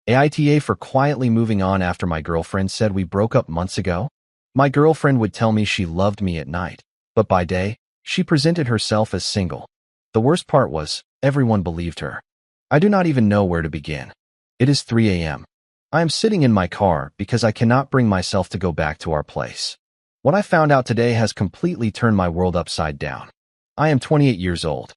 AITA for quietly moving on after my girlfriend said we broke up months ago. My girlfriend would tell me she loved me at night, but by day, she presented herself as single. The worst part was, everyone believed her. I do not even know where to begin. It is 3 a.m. I am sitting in my car because I cannot bring myself to go back to our place. What I found out today has completely turned my world upside down. I am 28 years old.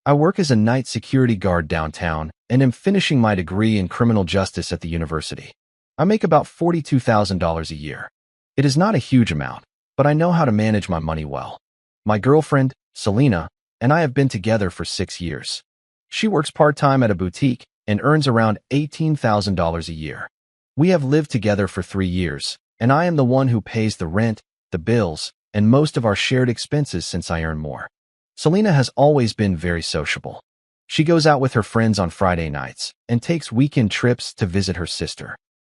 I work as a night security guard downtown and am finishing my degree in criminal justice at the university. I make about $42,000 a year. It is not a huge amount, but I know how to manage my money well. My girlfriend, Selena, and I have been together for 6 years. She works part-time at a boutique and earns around $18,000 a year. We have lived together for 3 years, and I am the one who pays the rent, the bills, and most of our shared expenses since I earn more. Selena has always been very sociable. She goes out with her friends on Friday nights and takes weekend trips to visit her sister.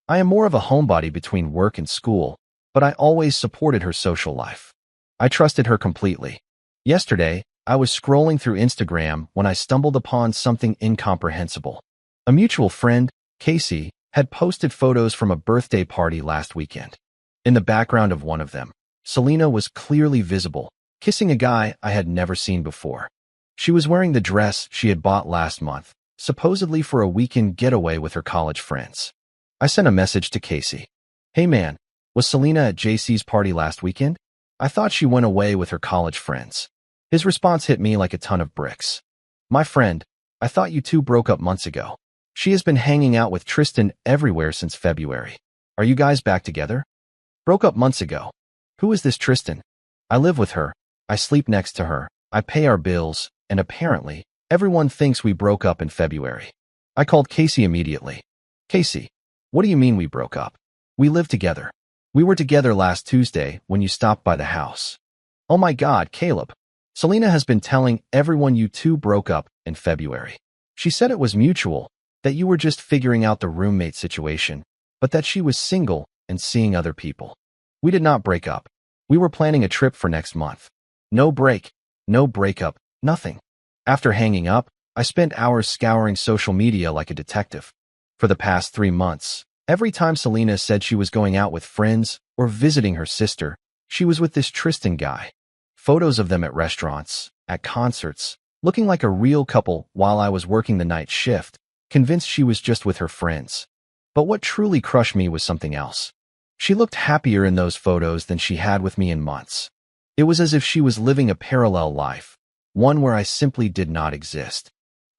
I am more of a homebody between work and school, but I always supported her social life. I trusted her completely. Yesterday, I was scrolling through Instagram when I stumbled upon something incomprehensible. A mutual friend, Casey, had posted photos from a birthday party last weekend. In the background of one of them, Selena was clearly visible, kissing a guy I had never seen before. She was wearing the dress she had bought last month, supposedly for a weekend getaway with her college friends. I sent a message to Casey. Hey man, was Selena at JC's party last weekend? I thought she went away with her college friends. His response hit me like a ton of bricks. My friend, I thought you two broke up months ago. She has been hanging out with Tristan everywhere since February. Are you guys back together? Broke up months ago. Who is this Tristan? I live with her. I sleep next to her. I pay our bills, and apparently, everyone thinks we broke up in February. I called Casey immediately. Casey, what do you mean we broke up? We live together. We were together last Tuesday when you stopped by the house. Oh my God, Caleb. Selena has been telling everyone you two broke up in February. She said it was mutual, that you were just figuring out the roommate situation, but that she was single and seeing other people. We did not break up. We were planning a trip for next month. No break, no breakup, nothing. After hanging up, I spent hours scouring social media like a detective. For the past 3 months, every time Selena said she was going out with friends or visiting her sister, she was with this Tristan guy. Photos of them at restaurants, at concerts, looking like a real couple while I was working the night shift, convinced she was just with her friends. But what truly crushed me was something else. She looked happier in those photos than she had with me in months. It was as if she was living a parallel life, one where I simply did not exist.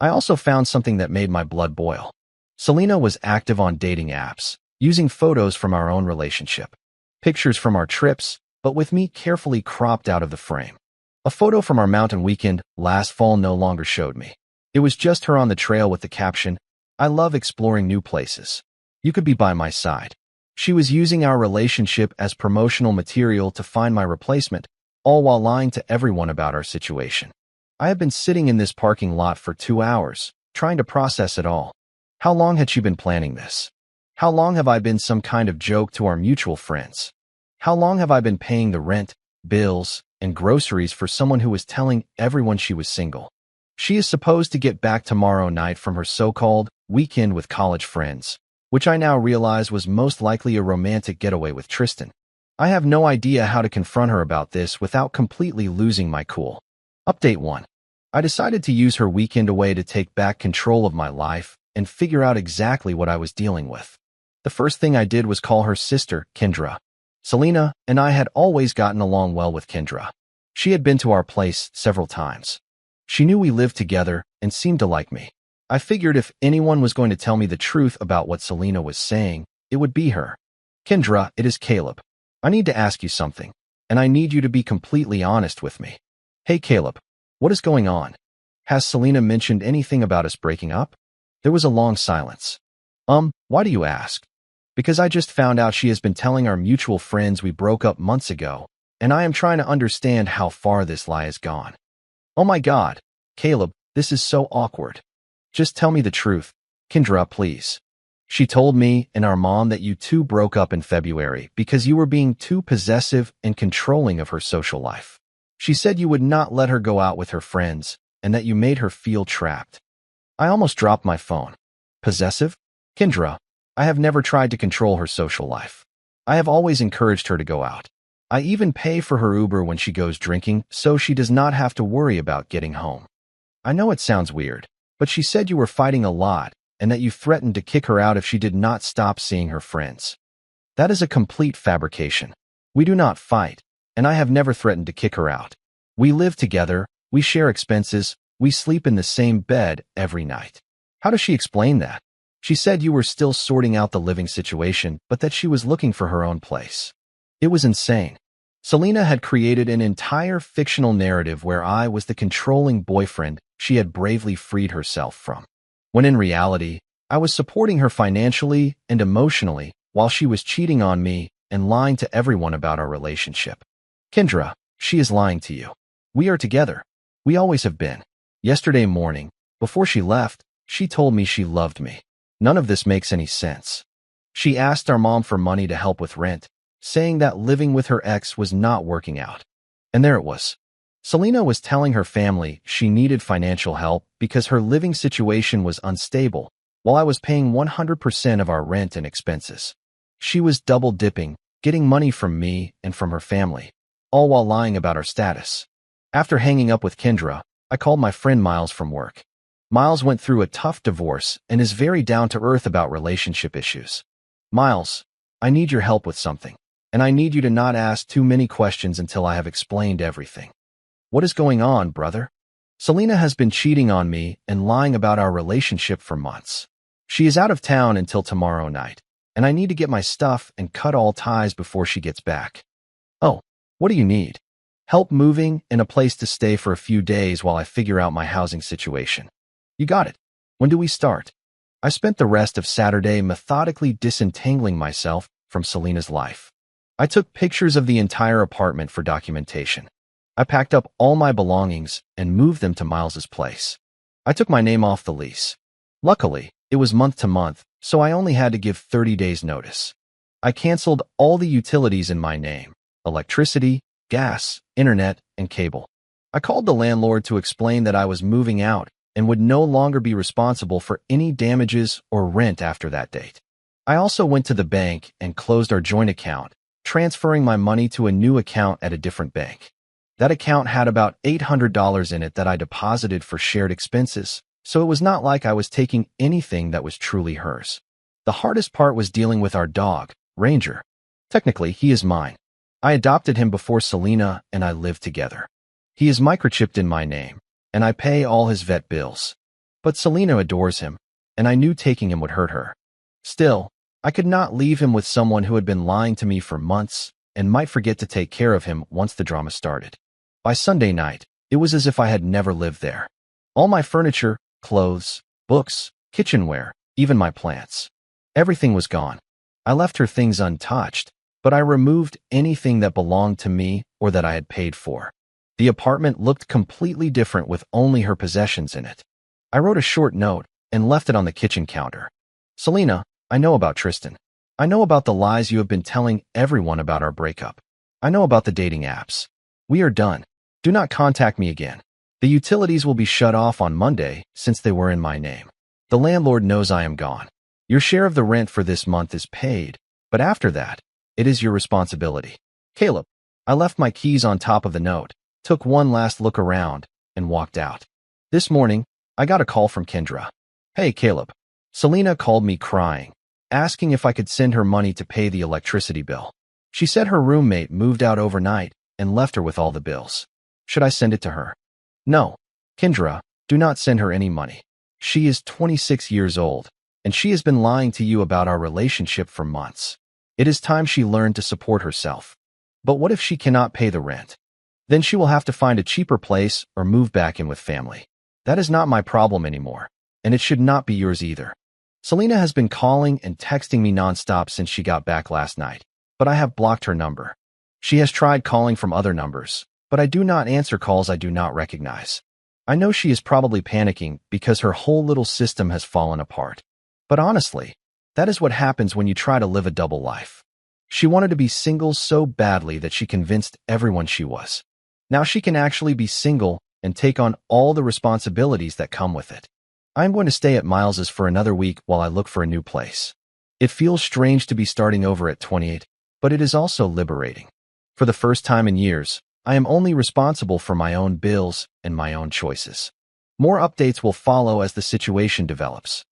I also found something that made my blood boil. Selena was active on dating apps, using photos from our own relationship. Pictures from our trips, but with me carefully cropped out of the frame. A photo from our mountain weekend last fall no longer showed me. It was just her on the trail with the caption, I love exploring new places. You could be by my side. She was using our relationship as promotional material to find my replacement, all while lying to everyone about our situation. I have been sitting in this parking lot for 2 hours, trying to process it all. How long had she been planning this? How long have I been some kind of joke to our mutual friends? How long have I been paying the rent, bills, and groceries for someone who was telling everyone she was single? She is supposed to get back tomorrow night from her so-called weekend with college friends, which I now realize was most likely a romantic getaway with Tristan. I have no idea how to confront her about this without completely losing my cool. Update 1. I decided to use her weekend away to take back control of my life and figure out exactly what I was dealing with. The first thing I did was call her sister, Kendra. Selena and I had always gotten along well with Kendra. She had been to our place several times. She knew we lived together and seemed to like me. I figured if anyone was going to tell me the truth about what Selena was saying, it would be her. Kendra, it is Caleb. I need to ask you something, and I need you to be completely honest with me. Hey Caleb, what is going on? Has Selena mentioned anything about us breaking up? There was a long silence. Why do you ask? Because I just found out she has been telling our mutual friends we broke up months ago, and I am trying to understand how far this lie has gone. Oh my God, Caleb, this is so awkward. Just tell me the truth, Kendra, please. She told me and our mom that you two broke up in February because you were being too possessive and controlling of her social life. She said you would not let her go out with her friends and that you made her feel trapped. I almost dropped my phone. Possessive? Kendra, I have never tried to control her social life. I have always encouraged her to go out. I even pay for her Uber when she goes drinking so she does not have to worry about getting home. I know it sounds weird, but she said you were fighting a lot and that you threatened to kick her out if she did not stop seeing her friends. That is a complete fabrication. We do not fight, and I have never threatened to kick her out. We live together, we share expenses, we sleep in the same bed every night. How does she explain that? She said you were still sorting out the living situation, but that she was looking for her own place. It was insane. Selena had created an entire fictional narrative where I was the controlling boyfriend she had bravely freed herself from, when in reality, I was supporting her financially and emotionally while she was cheating on me and lying to everyone about our relationship. Kendra, she is lying to you. We are together. We always have been. Yesterday morning, before she left, she told me she loved me. None of this makes any sense. She asked our mom for money to help with rent, saying that living with her ex was not working out. And there it was. Selena was telling her family she needed financial help because her living situation was unstable, while I was paying 100% of our rent and expenses. She was double-dipping, getting money from me and from her family, all while lying about our status. After hanging up with Kendra, I called my friend Miles from work. Miles went through a tough divorce and is very down-to-earth about relationship issues. Miles, I need your help with something, and I need you to not ask too many questions until I have explained everything. What is going on, brother? Selena has been cheating on me and lying about our relationship for months. She is out of town until tomorrow night, and I need to get my stuff and cut all ties before she gets back. Oh, what do you need? Help moving and a place to stay for a few days while I figure out my housing situation. You got it. When do we start? I spent the rest of Saturday methodically disentangling myself from Selena's life. I took pictures of the entire apartment for documentation. I packed up all my belongings and moved them to Miles's place. I took my name off the lease. Luckily, it was month to month, so I only had to give 30 days notice. I canceled all the utilities in my name: electricity, gas, internet, and cable. I called the landlord to explain that I was moving out and would no longer be responsible for any damages or rent after that date. I also went to the bank and closed our joint account, transferring my money to a new account at a different bank. That account had about $800 in it that I deposited for shared expenses, so it was not like I was taking anything that was truly hers. The hardest part was dealing with our dog, Ranger. Technically, he is mine. I adopted him before Selena and I lived together. He is microchipped in my name, and I pay all his vet bills. But Selena adores him, and I knew taking him would hurt her. Still, I could not leave him with someone who had been lying to me for months and might forget to take care of him once the drama started. By Sunday night, it was as if I had never lived there. All my furniture, clothes, books, kitchenware, even my plants. Everything was gone. I left her things untouched, but I removed anything that belonged to me or that I had paid for. The apartment looked completely different with only her possessions in it. I wrote a short note and left it on the kitchen counter. Selena, I know about Tristan. I know about the lies you have been telling everyone about our breakup. I know about the dating apps. We are done. Do not contact me again. The utilities will be shut off on Monday since they were in my name. The landlord knows I am gone. Your share of the rent for this month is paid, but after that, it is your responsibility. Caleb. I left my keys on top of the note, took one last look around, and walked out. This morning, I got a call from Kendra. Hey, Caleb. Selena called me crying, asking if I could send her money to pay the electricity bill. She said her roommate moved out overnight and left her with all the bills. Should I send it to her? No. Kendra, do not send her any money. She is 26 years old, and she has been lying to you about our relationship for months. It is time she learned to support herself. But what if she cannot pay the rent? Then she will have to find a cheaper place or move back in with family. That is not my problem anymore, and it should not be yours either. Selena has been calling and texting me nonstop since she got back last night, but I have blocked her number. She has tried calling from other numbers, but I do not answer calls I do not recognize. I know she is probably panicking because her whole little system has fallen apart. But honestly, that is what happens when you try to live a double life. She wanted to be single so badly that she convinced everyone she was. Now she can actually be single and take on all the responsibilities that come with it. I'm going to stay at Miles's for another week while I look for a new place. It feels strange to be starting over at 28, but it is also liberating. For the first time in years, I am only responsible for my own bills and my own choices. More updates will follow as the situation develops.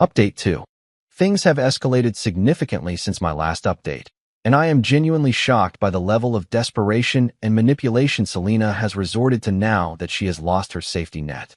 Update 2. Things have escalated significantly since my last update, and I am genuinely shocked by the level of desperation and manipulation Selena has resorted to now that she has lost her safety net.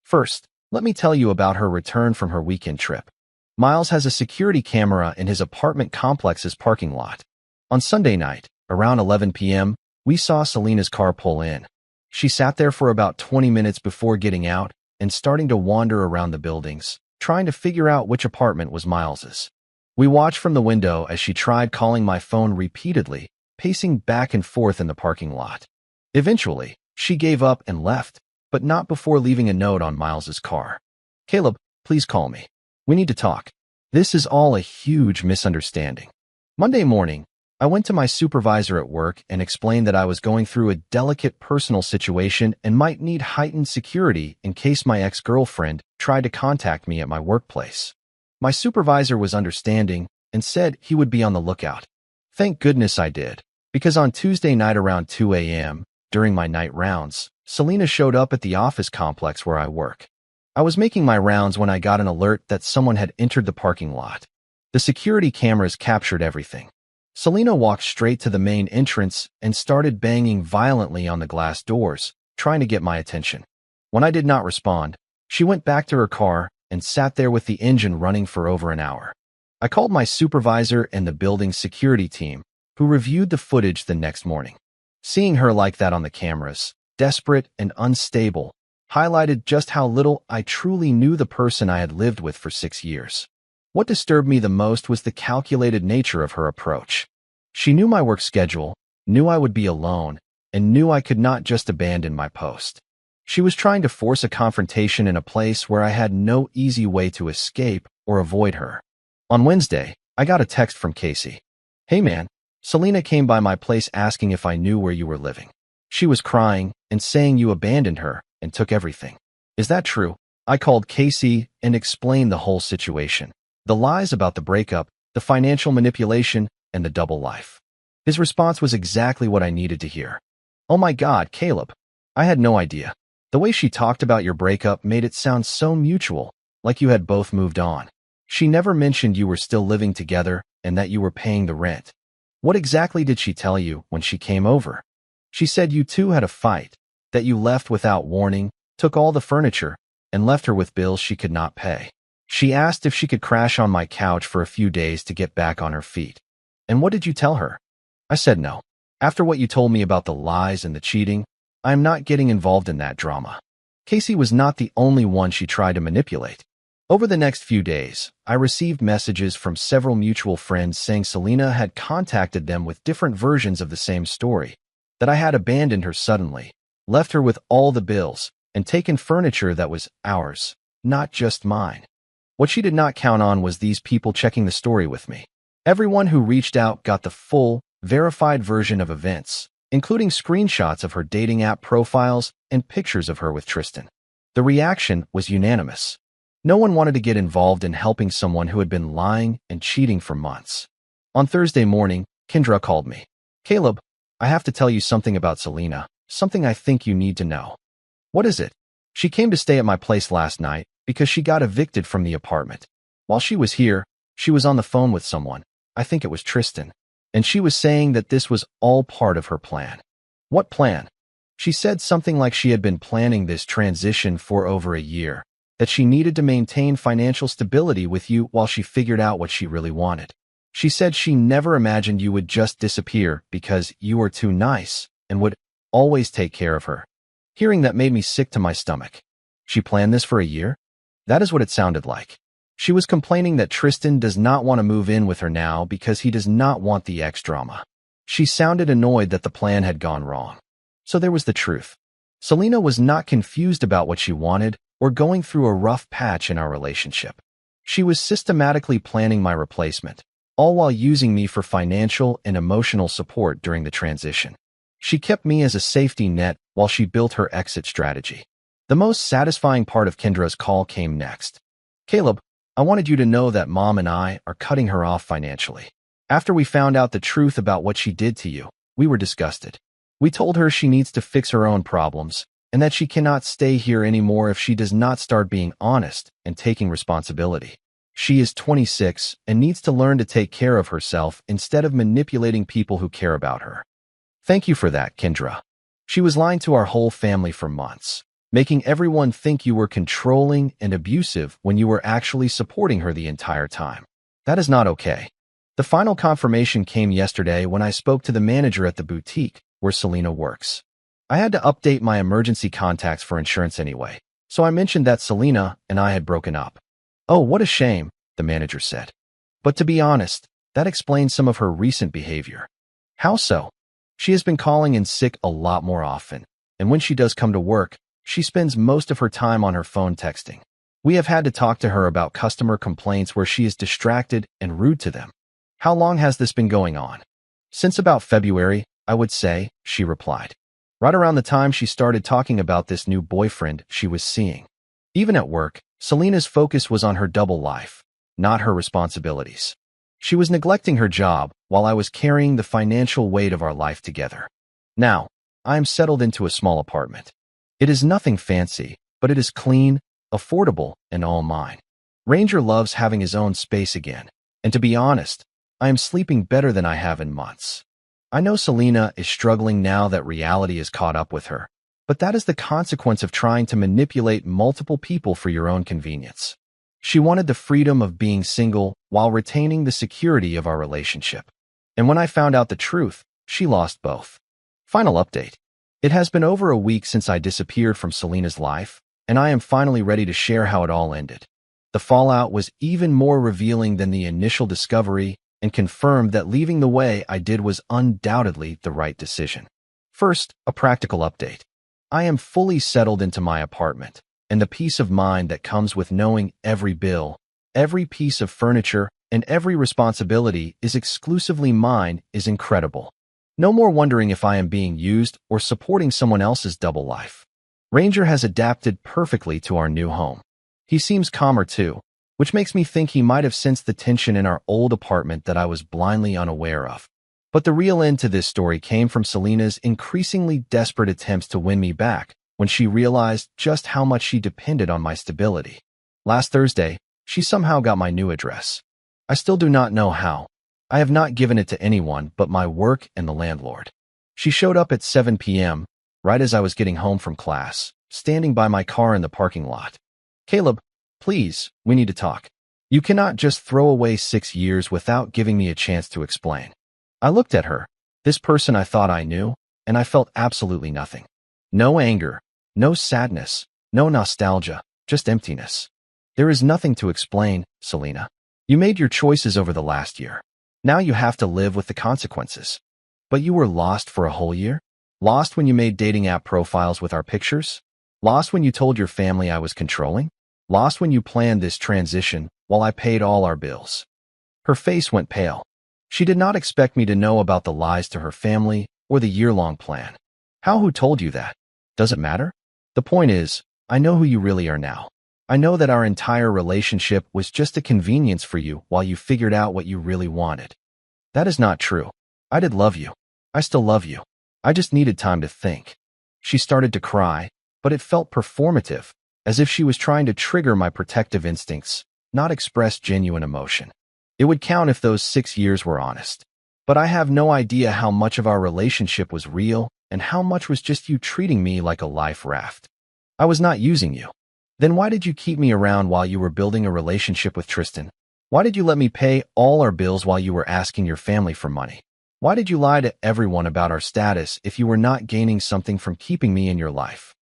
First, let me tell you about her return from her weekend trip. Miles has a security camera in his apartment complex's parking lot. On Sunday night, around 11 p.m., we saw Selena's car pull in. She sat there for about 20 minutes before getting out and starting to wander around the buildings, trying to figure out which apartment was Miles's. We watched from the window as she tried calling my phone repeatedly, pacing back and forth in the parking lot. Eventually, she gave up and left, but not before leaving a note on Miles's car. "Caleb, please call me. We need to talk. This is all a huge misunderstanding." Monday morning, I went to my supervisor at work and explained that I was going through a delicate personal situation and might need heightened security in case my ex-girlfriend tried to contact me at my workplace. My supervisor was understanding and said he would be on the lookout. Thank goodness I did, because on Tuesday night around 2 a.m., during my night rounds, Selena showed up at the office complex where I work. I was making my rounds when I got an alert that someone had entered the parking lot. The security cameras captured everything. Selena walked straight to the main entrance and started banging violently on the glass doors, trying to get my attention. When I did not respond, she went back to her car and sat there with the engine running for over an hour. I called my supervisor and the building's security team, who reviewed the footage the next morning. Seeing her like that on the cameras, desperate and unstable, highlighted just how little I truly knew the person I had lived with for 6 years. What disturbed me the most was the calculated nature of her approach. She knew my work schedule, knew I would be alone, and knew I could not just abandon my post. She was trying to force a confrontation in a place where I had no easy way to escape or avoid her. On Wednesday, I got a text from Casey. "Hey man, Selena came by my place asking if I knew where you were living. She was crying and saying you abandoned her and took everything. Is that true?" I called Casey and explained the whole situation. The lies about the breakup, the financial manipulation, and the double life. His response was exactly what I needed to hear. "Oh my God, Caleb. I had no idea. The way she talked about your breakup made it sound so mutual, like you had both moved on. She never mentioned you were still living together and that you were paying the rent. What exactly did she tell you when she came over?" "She said you two had a fight, that you left without warning, took all the furniture, and left her with bills she could not pay. She asked if she could crash on my couch for a few days to get back on her feet." "And what did you tell her?" I said no. "After what you told me about the lies and the cheating, I am not getting involved in that drama." Casey was not the only one she tried to manipulate. Over the next few days, I received messages from several mutual friends saying Selena had contacted them with different versions of the same story, that I had abandoned her suddenly, left her with all the bills, and taken furniture that was ours, not just mine. What she did not count on was these people checking the story with me. Everyone who reached out got the full, verified version of events, including screenshots of her dating app profiles and pictures of her with Tristan. The reaction was unanimous. No one wanted to get involved in helping someone who had been lying and cheating for months. On Thursday morning, Kendra called me. "Caleb, I have to tell you something about Selena, something I think you need to know." "What is it?" "She came to stay at my place last night because she got evicted from the apartment. While she was here, she was on the phone with someone. I think it was Tristan. And she was saying that this was all part of her plan." "What plan?" "She said something like she had been planning this transition for over a year, that she needed to maintain financial stability with you while she figured out what she really wanted. She said she never imagined you would just disappear because you were too nice and would always take care of her." Hearing that made me sick to my stomach. She planned this for a year? That is what it sounded like. She was complaining that Tristan does not want to move in with her now because he does not want the ex drama. She sounded annoyed that the plan had gone wrong. So there was the truth. Selena was not confused about what she wanted or going through a rough patch in our relationship. She was systematically planning my replacement, all while using me for financial and emotional support during the transition. She kept me as a safety net while she built her exit strategy. The most satisfying part of Kendra's call came next. "Caleb, I wanted you to know that Mom and I are cutting her off financially. After we found out the truth about what she did to you, we were disgusted. We told her she needs to fix her own problems and that she cannot stay here anymore if she does not start being honest and taking responsibility. She is 26 and needs to learn to take care of herself instead of manipulating people who care about her. Thank you for that, Kendra. She was lying to our whole family for months, making everyone think you were controlling and abusive when you were actually supporting her the entire time. That is not okay. The final confirmation came yesterday when I spoke to the manager at the boutique where Selena works. I had to update my emergency contacts for insurance anyway, so I mentioned that Selena and I had broken up. Oh, what a shame, the manager said. But to be honest, that explains some of her recent behavior. How so? She has been calling in sick a lot more often, and when she does come to work, she spends most of her time on her phone texting. We have had to talk to her about customer complaints where she is distracted and rude to them. How long has this been going on? Since about February, I would say, she replied. Right around the time she started talking about this new boyfriend she was seeing. Even at work, Selena's focus was on her double life, not her responsibilities. She was neglecting her job while I was carrying the financial weight of our life together. Now, I am settled into a small apartment. It is nothing fancy, but it is clean, affordable, and all mine. Ranger loves having his own space again, and to be honest, I am sleeping better than I have in months. I know Selena is struggling now that reality has caught up with her, but that is the consequence of trying to manipulate multiple people for your own convenience. She wanted the freedom of being single while retaining the security of our relationship. And when I found out the truth, she lost both. Final update. It has been over a week since I disappeared from Selena's life, and I am finally ready to share how it all ended. The fallout was even more revealing than the initial discovery and confirmed that leaving the way I did was undoubtedly the right decision. First, a practical update. I am fully settled into my apartment, and the peace of mind that comes with knowing every bill, every piece of furniture, and every responsibility is exclusively mine is incredible. No more wondering if I am being used or supporting someone else's double life. Ranger has adapted perfectly to our new home. He seems calmer too, which makes me think he might have sensed the tension in our old apartment that I was blindly unaware of. But the real end to this story came from Selena's increasingly desperate attempts to win me back when she realized just how much she depended on my stability. Last Thursday, she somehow got my new address. I still do not know how. I have not given it to anyone but my work and the landlord. She showed up at 7 p.m., right as I was getting home from class, standing by my car in the parking lot. Caleb, please, we need to talk. You cannot just throw away 6 years without giving me a chance to explain. I looked at her, this person I thought I knew, and I felt absolutely nothing. No anger, no sadness, no nostalgia, just emptiness. There is nothing to explain, Selena. You made your choices over the last year. Now you have to live with the consequences. But you were lost for a whole year? Lost when you made dating app profiles with our pictures? Lost when you told your family I was controlling? Lost when you planned this transition while I paid all our bills? Her face went pale. She did not expect me to know about the lies to her family or the year-long plan. How? Who told you that? Does it matter? The point is, I know who you really are now. I know that our entire relationship was just a convenience for you while you figured out what you really wanted. That is not true. I did love you. I still love you. I just needed time to think. She started to cry, but it felt performative, as if she was trying to trigger my protective instincts, not express genuine emotion. It would count if those 6 years were honest. But I have no idea how much of our relationship was real and how much was just you treating me like a life raft. I was not using you. Then why did you keep me around while you were building a relationship with Tristan? Why did you let me pay all our bills while you were asking your family for money? Why did you lie to everyone about our status if you were not gaining something from keeping me in your life?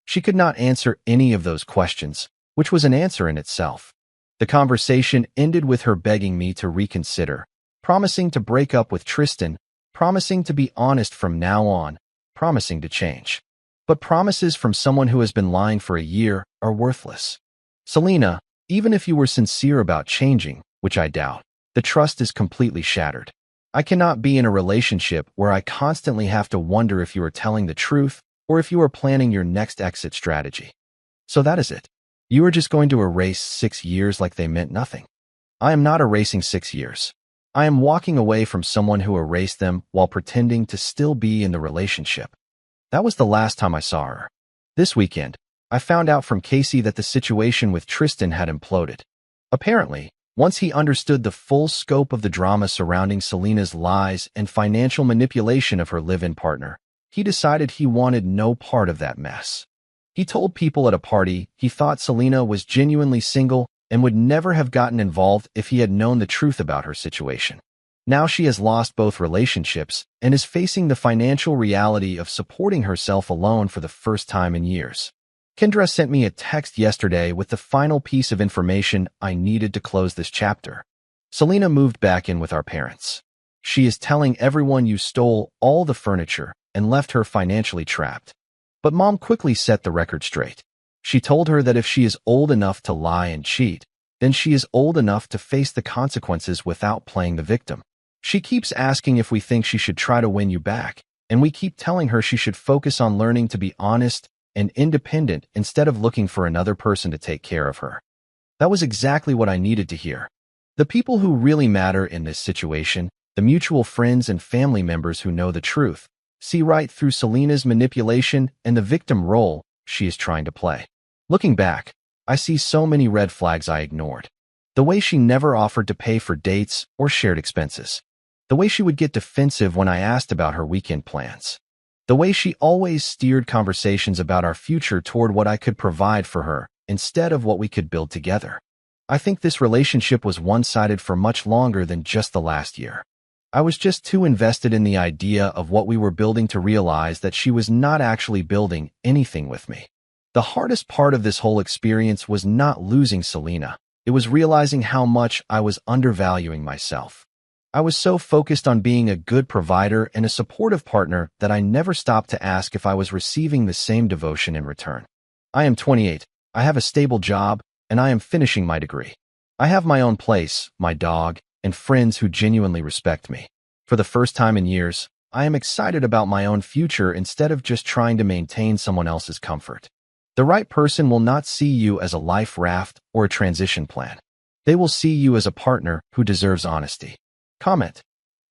She could not answer any of those questions, which was an answer in itself. The conversation ended with her begging me to reconsider, promising to break up with Tristan, promising to be honest from now on, promising to change. But promises from someone who has been lying for a year are worthless. Selena, even if you were sincere about changing, which I doubt, the trust is completely shattered. I cannot be in a relationship where I constantly have to wonder if you are telling the truth or if you are planning your next exit strategy. So that is it. You are just going to erase 6 years like they meant nothing. I am not erasing 6 years. I am walking away from someone who erased them while pretending to still be in the relationship. That was the last time I saw her. This weekend, I found out from Casey that the situation with Tristan had imploded. Apparently, once he understood the full scope of the drama surrounding Selena's lies and financial manipulation of her live-in partner, he decided he wanted no part of that mess. He told people at a party he thought Selena was genuinely single and would never have gotten involved if he had known the truth about her situation. Now she has lost both relationships and is facing the financial reality of supporting herself alone for the first time in years. Kendra sent me a text yesterday with the final piece of information I needed to close this chapter. Selena moved back in with our parents. She is telling everyone you stole all the furniture and left her financially trapped. But Mom quickly set the record straight. She told her that if she is old enough to lie and cheat, then she is old enough to face the consequences without playing the victim. She keeps asking if we think she should try to win you back, and we keep telling her she should focus on learning to be honest and independent instead of looking for another person to take care of her. That was exactly what I needed to hear. The people who really matter in this situation, the mutual friends and family members who know the truth, see right through Selena's manipulation and the victim role she is trying to play. Looking back, I see so many red flags I ignored. The way she never offered to pay for dates or shared expenses. The way she would get defensive when I asked about her weekend plans. The way she always steered conversations about our future toward what I could provide for her instead of what we could build together. I think this relationship was one-sided for much longer than just the last year. I was just too invested in the idea of what we were building to realize that she was not actually building anything with me. The hardest part of this whole experience was not losing Selena. It was realizing how much I was undervaluing myself. I was so focused on being a good provider and a supportive partner that I never stopped to ask if I was receiving the same devotion in return. I am 28, I have a stable job, and I am finishing my degree. I have my own place, my dog, and friends who genuinely respect me. For the first time in years, I am excited about my own future instead of just trying to maintain someone else's comfort. The right person will not see you as a life raft or a transition plan. They will see you as a partner who deserves honesty. Comment.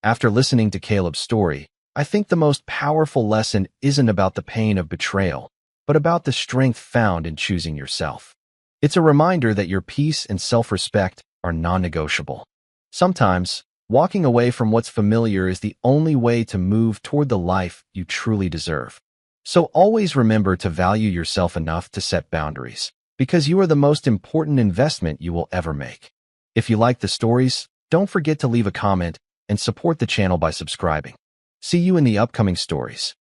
After listening to Caleb's story, I think the most powerful lesson isn't about the pain of betrayal, but about the strength found in choosing yourself. It's a reminder that your peace and self-respect are non-negotiable. Sometimes, walking away from what's familiar is the only way to move toward the life you truly deserve. So always remember to value yourself enough to set boundaries, because you are the most important investment you will ever make. If you like the stories, don't forget to leave a comment and support the channel by subscribing. See you in the upcoming stories.